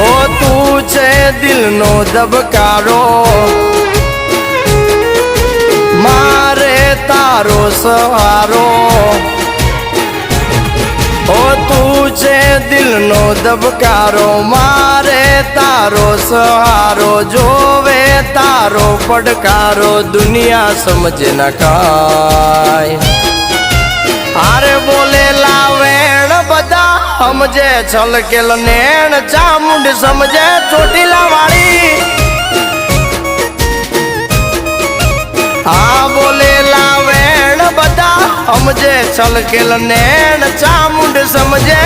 ઓ તું છે દિલનો ધબકારો, મારે તારો સહારો. ઓ તું છે દિલનો ધબકારો, મારે તારો સહારો. જોવે તારો પડકારો, દુનિયા સમજે ન કાય. હારે બોલેલા વેણ બધા સમજે છલકેલ નેણ, ચામુંડ સમજે ચોટીલા વાળી. આ બોલેલા વેણ બધા સમજે છલકેલ નેણ, ચામુંડ સમજે